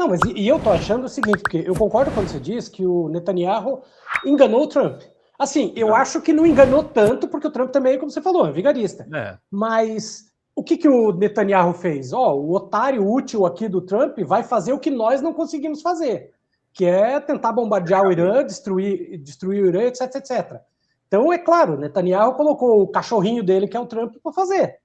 Não, mas e eu tô achando o seguinte, porque eu concordo quando você diz que o Netanyahu enganou o Trump. Assim, eu acho que não enganou tanto, porque o Trump também, como você falou, é vigarista. Mas o que o Netanyahu fez? O otário útil aqui do Trump vai fazer o que nós não conseguimos fazer, que é tentar bombardear o Irã, destruir o Irã, etc, etc. Então, é claro, Netanyahu colocou o cachorrinho dele, que é o Trump, para fazer.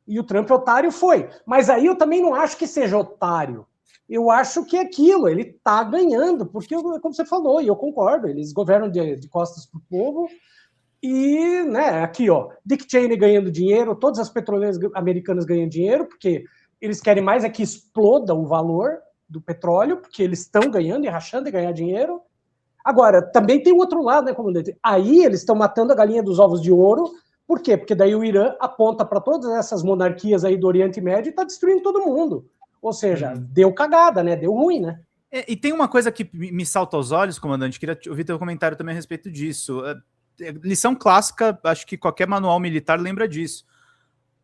E o Trump otário foi. Mas aí eu também não acho que seja otário. Eu acho que é aquilo, ele está ganhando, porque, como você falou, e eu concordo, eles governam de costas para o povo, e, né, aqui, Dick Cheney ganhando dinheiro, todas as petroleiras americanas ganham dinheiro, porque eles querem mais é que exploda o valor do petróleo, porque eles estão ganhando e rachando e ganhar dinheiro. Agora, também tem o outro lado, né, comandante? Aí eles estão matando a galinha dos ovos de ouro. Por quê? Porque daí o Irã aponta para todas essas monarquias aí do Oriente Médio e está destruindo todo mundo. Ou seja, deu cagada, né? Deu ruim, né? E tem uma coisa que me salta aos olhos, comandante, queria ouvir teu comentário também a respeito disso. Lição clássica, acho que qualquer manual militar lembra disso.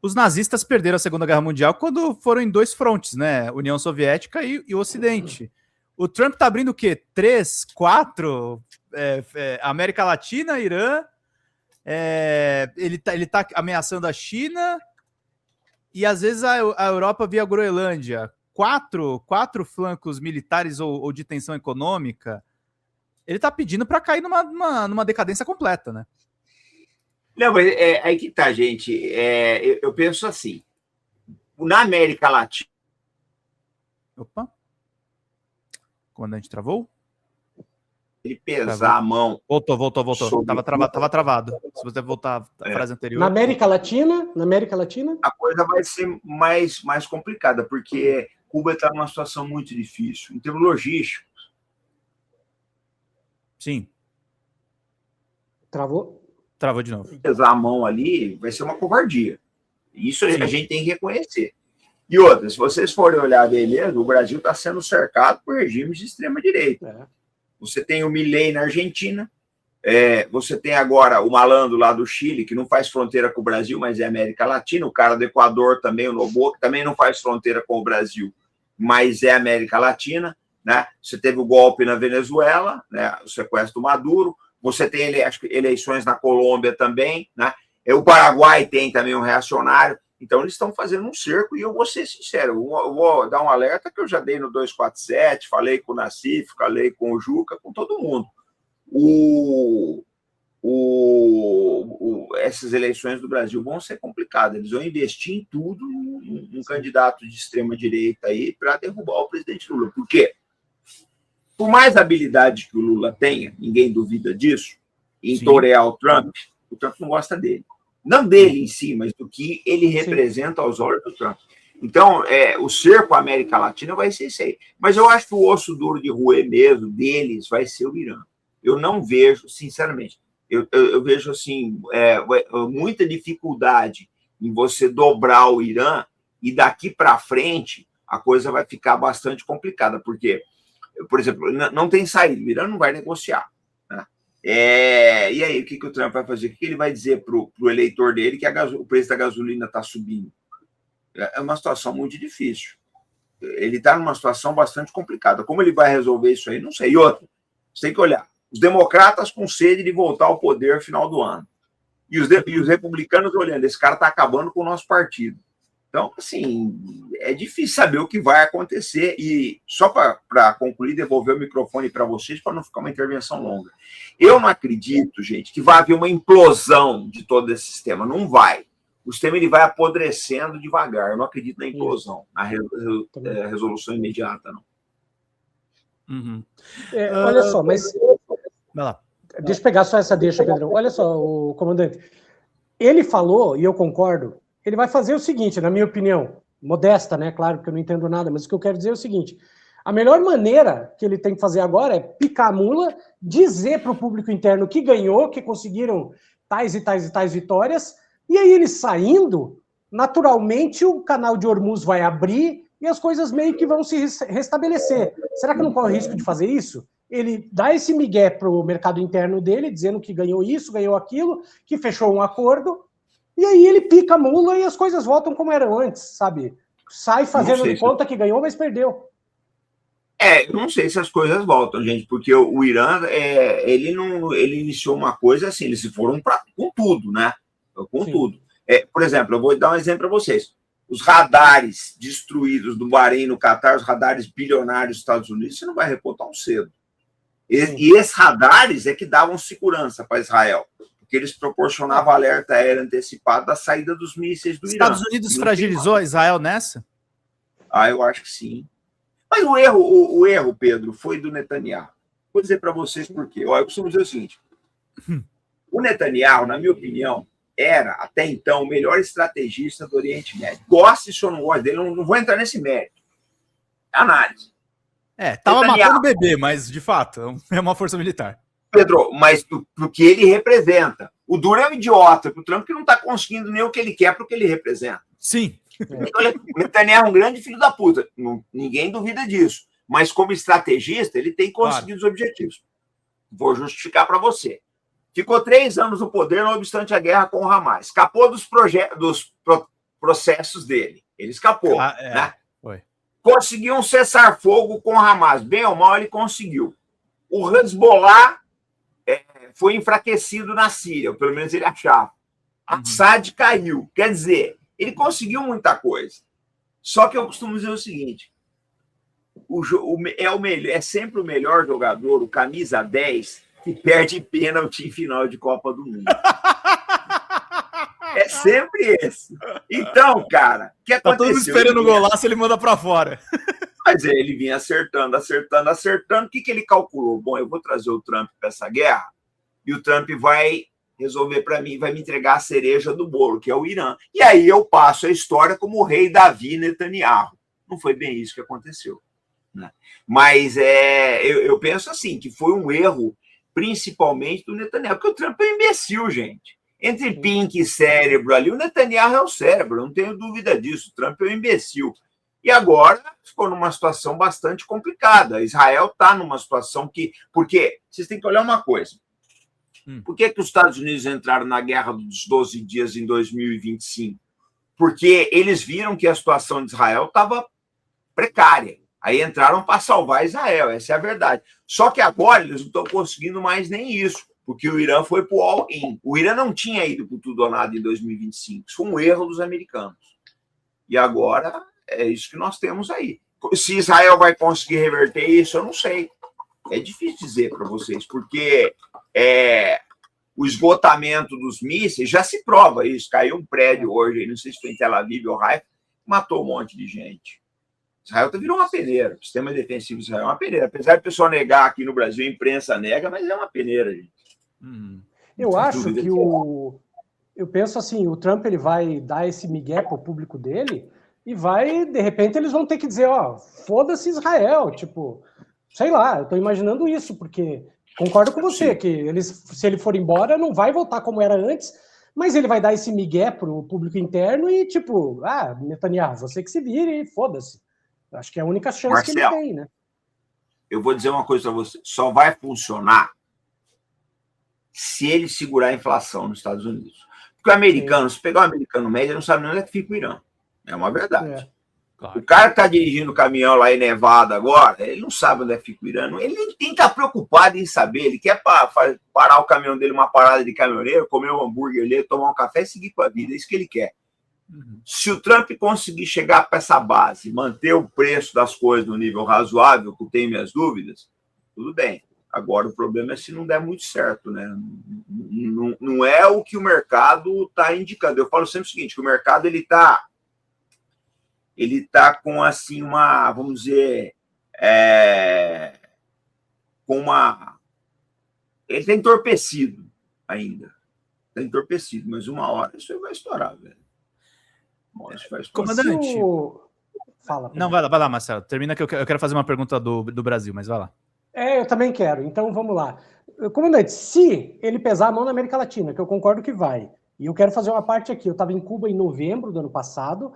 Os nazistas perderam a Segunda Guerra Mundial quando foram em dois frontes, né? União Soviética e o Ocidente. O Trump tá abrindo o quê? 3, 4? América Latina, Irã. Ele tá ameaçando a China e às vezes a Europa via Groenlândia. Quatro flancos militares ou de tensão econômica. Ele tá pedindo para cair numa decadência completa, né? Não, mas aí que tá, gente. Eu penso assim. Na América Latina. Opa. O comandante travou? Ele pesar a mão. Voltou. Tava travado. Se você voltar à frase anterior. Na América Latina, a coisa vai ser mais complicada, porque Cuba está numa situação muito difícil, em termos logísticos. Sim. Travou de novo. Pesar a mão ali vai ser uma covardia. Isso a gente tem que reconhecer. E outra, se vocês forem olhar bem mesmo, o Brasil está sendo cercado por regimes de extrema-direita. Você tem o Milei na Argentina, você tem agora o malandro lá do Chile, que não faz fronteira com o Brasil, mas é América Latina, o cara do Equador também, o Noboa, que também não faz fronteira com o Brasil, mas é América Latina, né? Você teve o golpe na Venezuela, né? O sequestro do Maduro, você tem eleições na Colômbia também, né? O Paraguai tem também um reacionário. Então, eles estão fazendo um cerco, e eu vou ser sincero, eu vou dar um alerta que eu já dei no 247, falei com o Nassif, falei com o Juca, com todo mundo. Essas eleições do Brasil vão ser complicadas, eles vão investir em tudo, um candidato de extrema-direita aí para derrubar o presidente Lula. Por quê? Por mais habilidade que o Lula tenha, ninguém duvida disso, em torear o Trump não gosta dele. Não dele em si, mas do que ele representa aos olhos do Trump. Então, o cerco à América Latina vai ser isso aí. Mas eu acho que o osso duro de roer mesmo deles vai ser o Irã. Eu não vejo, sinceramente, eu vejo assim, muita dificuldade em você dobrar o Irã, e daqui para frente a coisa vai ficar bastante complicada, porque, por exemplo, não tem saída, o Irã não vai negociar. E aí, o que o Trump vai fazer? O que ele vai dizer para o eleitor dele que o preço da gasolina está subindo? É uma situação muito difícil. Ele está numa situação bastante complicada. Como ele vai resolver isso aí? Não sei. E outra, você tem que olhar. Os democratas com sede de voltar ao poder no final do ano. E os republicanos olhando, esse cara está acabando com o nosso partido. Então, assim, é difícil saber o que vai acontecer. E só para concluir, devolver o microfone para vocês, para não ficar uma intervenção longa. Eu não acredito, gente, que vai haver uma implosão de todo esse sistema. Não vai. O sistema ele vai apodrecendo devagar. Eu não acredito na implosão, na resolução imediata, não. Olha só, mas... Vai lá. Deixa eu pegar só essa deixa, Pedrão. Olha só, o comandante. Ele falou, e eu concordo, ele vai fazer o seguinte, na minha opinião, modesta, né? Claro que eu não entendo nada, mas o que eu quero dizer é o seguinte: a melhor maneira que ele tem que fazer agora é picar a mula, dizer para o público interno que ganhou, que conseguiram tais e tais e tais vitórias, e aí ele saindo, naturalmente o canal de Hormuz vai abrir e as coisas meio que vão se restabelecer. Será que não corre o risco de fazer isso? Ele dá esse migué para o mercado interno dele, dizendo que ganhou isso, ganhou aquilo, que fechou um acordo, e aí ele pica a mula e as coisas voltam como eram antes, sabe? Sai fazendo de conta que ganhou, mas perdeu. Eu não sei se as coisas voltam, gente, porque o Irã, ele iniciou uma coisa assim, eles foram com tudo, né? Com Sim. tudo. Por exemplo, eu vou dar um exemplo para vocês. Os radares destruídos do Bahrein, no Catar, os radares bilionários dos Estados Unidos, você não vai repor tão cedo. E esses radares é que davam segurança para Israel, porque eles proporcionavam alerta aéreo antecipado da saída dos mísseis do Irã. Estados Unidos fragilizou Israel nessa? Eu acho que sim. Mas o erro, Pedro, foi do Netanyahu. Vou dizer para vocês por quê. Eu costumo dizer o seguinte: o Netanyahu, na minha opinião, era, até então, o melhor estrategista do Oriente Médio. Goste ou não goste dele, não vou entrar nesse mérito. Análise. Tava matando o bebê, mas, de fato, é uma força militar. Pedro, mas do que ele representa. O Duro é um idiota, o Trump que não está conseguindo nem o que ele quer para o que ele representa. Sim. O Netanyahu é um grande filho da puta. Ninguém duvida disso. Mas, como estrategista, ele tem conseguido os objetivos. Vou justificar para você. Ficou 3 anos no poder, não obstante a guerra com o Hamas. Escapou dos processos dele. Ele escapou. Né? Foi. Conseguiu um cessar-fogo com o Hamas. Bem ou mal, ele conseguiu. O Hezbollah foi enfraquecido na Síria, ou pelo menos ele achava. Assad caiu. Quer dizer, ele conseguiu muita coisa. Só que eu costumo dizer o seguinte: é sempre o melhor jogador, o camisa 10, que perde pênalti em final de Copa do Mundo. É sempre esse. Então, cara, o que aconteceu? Tá todo esperando o golaço, ele manda para fora. Mas ele vinha acertando. O que ele calculou? Bom, eu vou trazer o Trump para essa guerra e o Trump vai resolver para mim, vai me entregar a cereja do bolo, que é o Irã. E aí eu passo a história como o rei Davi Netanyahu. Não foi bem isso que aconteceu. Né? Mas eu penso assim, que foi um erro, principalmente do Netanyahu, porque o Trump é um imbecil, gente. Entre Pink e cérebro ali, o Netanyahu é o cérebro, não tenho dúvida disso. O Trump é um imbecil. E agora ficou numa situação bastante complicada. Israel está numa situação que... Porque vocês têm que olhar uma coisa. Por que os Estados Unidos entraram na Guerra dos 12 Dias em 2025? Porque eles viram que a situação de Israel estava precária. Aí entraram para salvar Israel, essa é a verdade. Só que agora eles não estão conseguindo mais nem isso, porque o Irã foi para o all-in. O Irã não tinha ido para tudo ou nada em 2025. Isso foi um erro dos americanos. E agora é isso que nós temos aí. Se Israel vai conseguir reverter isso, eu não sei. É difícil dizer para vocês, porque o esgotamento dos mísseis já se prova isso. Caiu um prédio hoje, não sei se foi em Tel Aviv ou Haifa, matou um monte de gente. Israel virou uma peneira. O sistema defensivo de Israel é uma peneira. Apesar de o pessoal negar aqui no Brasil, a imprensa nega, mas é uma peneira, gente. Eu acho que eu penso assim, o Trump ele vai dar esse migué para o público dele e vai, de repente, eles vão ter que dizer, foda-se Israel, tipo, sei lá, eu tô imaginando isso, porque concordo com você, que se ele for embora, não vai voltar como era antes, mas ele vai dar esse migué pro público interno e, tipo, Netanyahu, você que se vire e foda-se. Acho que é a única chance que ele tem, né? Eu vou dizer uma coisa para você, só vai funcionar se ele segurar a inflação nos Estados Unidos. Porque o americano, se pegar o americano médio, não sabe nem onde é que fica o Irã. É uma verdade. Claro. O cara que está dirigindo o caminhão lá em Nevada agora, ele não sabe onde é que fica o Irã. Ele nem tem que estar preocupado em saber. Ele quer parar o caminhão dele, uma parada de caminhoneiro, comer um hambúrguer ali, tomar um café e seguir com a vida. É isso que ele quer. Se o Trump conseguir chegar para essa base, manter o preço das coisas no nível razoável, que eu tenho minhas dúvidas, tudo bem. Agora, o problema é se não der muito certo, né? Não é o que o mercado está indicando. Eu falo sempre o seguinte, que o mercado ele tá com, assim, uma, vamos dizer, com uma... Ele está entorpecido ainda. Está entorpecido, mas uma hora isso aí vai estourar, velho. Comandante... Fala. Não, vai lá, Marcelo. Termina que eu quero fazer uma pergunta do Brasil, mas vai lá. Eu também quero. Então, vamos lá. Comandante, se ele pesar a mão na América Latina, que eu concordo que vai, e eu quero fazer uma parte aqui. Eu estava em Cuba em novembro do ano passado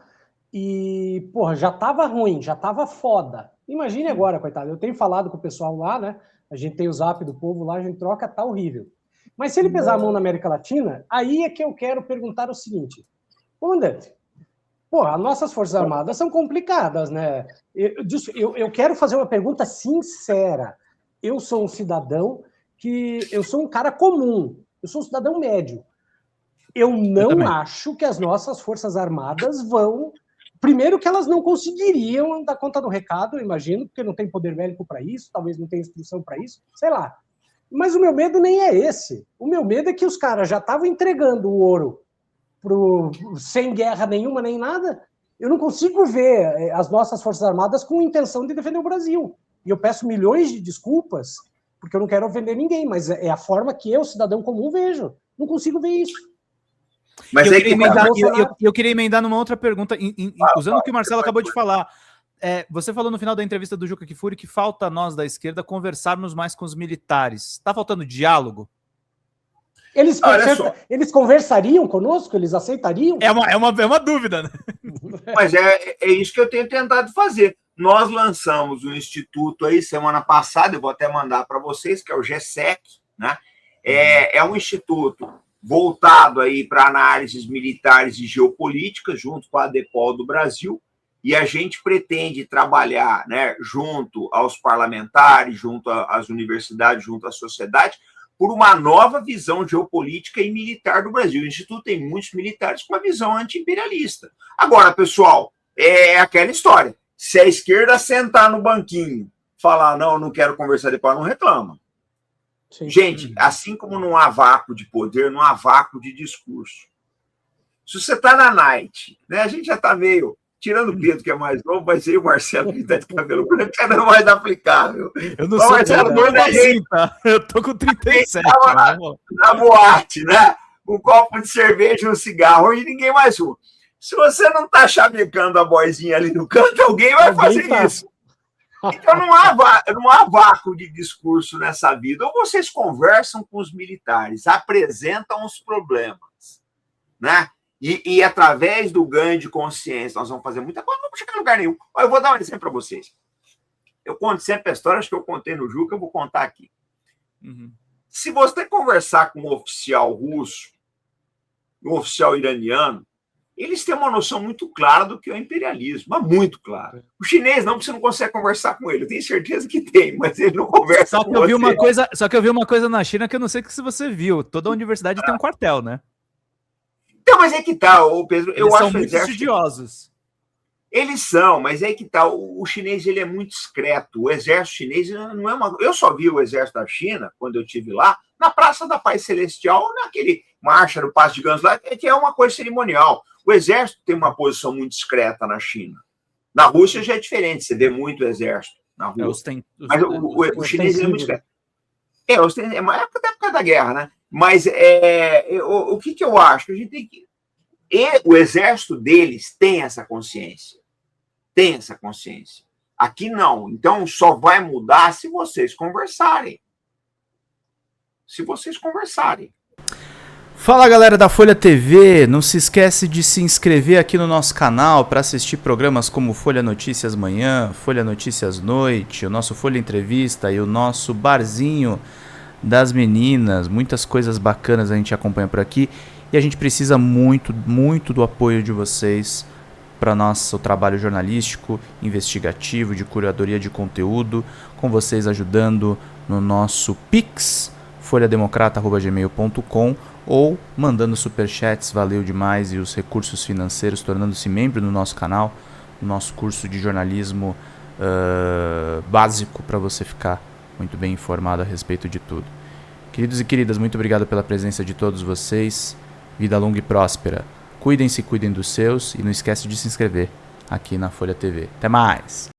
e, porra, já estava ruim, já estava foda. Imagine agora, coitado. Eu tenho falado com o pessoal lá, né? A gente tem o zap do povo lá, a gente troca, tá horrível. Mas se ele pesar a mão na América Latina, aí é que eu quero perguntar o seguinte. Comandante, Pô, as nossas Forças Armadas são complicadas, né? Eu quero fazer uma pergunta sincera. Eu sou um cidadão eu sou um cara comum, eu sou um cidadão médio. Eu não acho que as nossas Forças Armadas vão... Primeiro que elas não conseguiriam dar conta do recado, eu imagino, porque não tem poder bélico para isso, talvez não tenha instrução para isso, sei lá. Mas o meu medo nem é esse. O meu medo é que os caras já estavam entregando o ouro sem guerra nenhuma nem nada. Eu não consigo ver as nossas Forças Armadas com intenção de defender o Brasil. E eu peço milhões de desculpas, porque eu não quero ofender ninguém, mas é a forma que eu, cidadão comum, vejo. Não consigo ver isso. Mas eu queria emendar numa outra pergunta, usando o que o Marcelo acabou de falar. Você falou no final da entrevista do Juca Kfouri que falta nós da esquerda conversarmos mais com os militares. Está faltando diálogo? Eles conversariam conosco? Eles aceitariam? É uma dúvida, né? Mas é isso que eu tenho tentado fazer. Nós lançamos um instituto aí semana passada, eu vou até mandar para vocês, que é o GSEC, né? É um instituto voltado aí para análises militares e geopolíticas, junto com a ADEPOL do Brasil, e a gente pretende trabalhar, né, junto aos parlamentares, junto às universidades, junto à sociedade, por uma nova visão geopolítica e militar do Brasil. O Instituto tem muitos militares com uma visão anti-imperialista. Agora, pessoal, é aquela história. Se a esquerda sentar no banquinho, falar, não quero conversar depois, não reclama. Sim. Gente, assim como não há vácuo de poder, não há vácuo de discurso. Se você está na night, né, a gente já está meio... Tirando o Pedro, que é mais novo, mas aí o Marcelo, que está de cabelo branco, é mais aplicável. Eu não sou Marcelo, eu tô com 37. Na boate, né? Um copo de cerveja e um cigarro, e ninguém mais fuma. Se você não está chavecando a boizinha ali no canto, alguém vai fazer isso. Então não há vácuo de discurso nessa vida. Ou vocês conversam com os militares, apresentam os problemas, né? E através do ganho de consciência, nós vamos fazer muita coisa, não vamos chegar em lugar nenhum. Eu vou dar um exemplo para vocês. Eu conto sempre a história, acho que eu contei no Juca, eu vou contar aqui. Uhum. Se você conversar com um oficial russo, um oficial iraniano, eles têm uma noção muito clara do que é o imperialismo, mas muito clara. O chinês não, porque você não consegue conversar com ele. Eu tenho certeza que tem, mas ele não conversa com você. Só que eu vi uma coisa na China que eu não sei se você viu. Toda a universidade tem um quartel, né? Então, mas é que tá, Pedro. Eles são muito estudiosos. Eles são, mas é que tá. O chinês ele é muito discreto. O exército chinês não é uma. Eu só vi o exército da China quando eu estive lá na Praça da Paz Celestial, naquele marcha do Passo de Ganso lá, que é uma coisa cerimonial. O exército tem uma posição muito discreta na China. Na Rússia já é diferente. Você vê muito exército na rua. Mas o chinês ele é muito discreto. É uma época da guerra, né? Mas o que eu acho? A gente tem que... o exército deles tem essa consciência. Tem essa consciência. Aqui não. Então, só vai mudar se vocês conversarem. Se vocês conversarem. Fala, galera da Folha TV. Não se esquece de se inscrever aqui no nosso canal para assistir programas como Folha Notícias Manhã, Folha Notícias Noite, o nosso Folha Entrevista e o nosso Barzinho das Meninas. Muitas coisas bacanas a gente acompanha por aqui e a gente precisa muito, muito do apoio de vocês para nosso trabalho jornalístico, investigativo, de curadoria de conteúdo, com vocês ajudando no nosso Pix, folhademocrata@gmail.com, ou mandando superchats, valeu demais, e os recursos financeiros, tornando-se membro do nosso canal, no nosso curso de jornalismo básico, para você ficar muito bem informado a respeito de tudo. Queridos e queridas, muito obrigado pela presença de todos vocês. Vida longa e próspera. Cuidem-se, cuidem dos seus, e não esquece de se inscrever aqui na Folha TV. Até mais!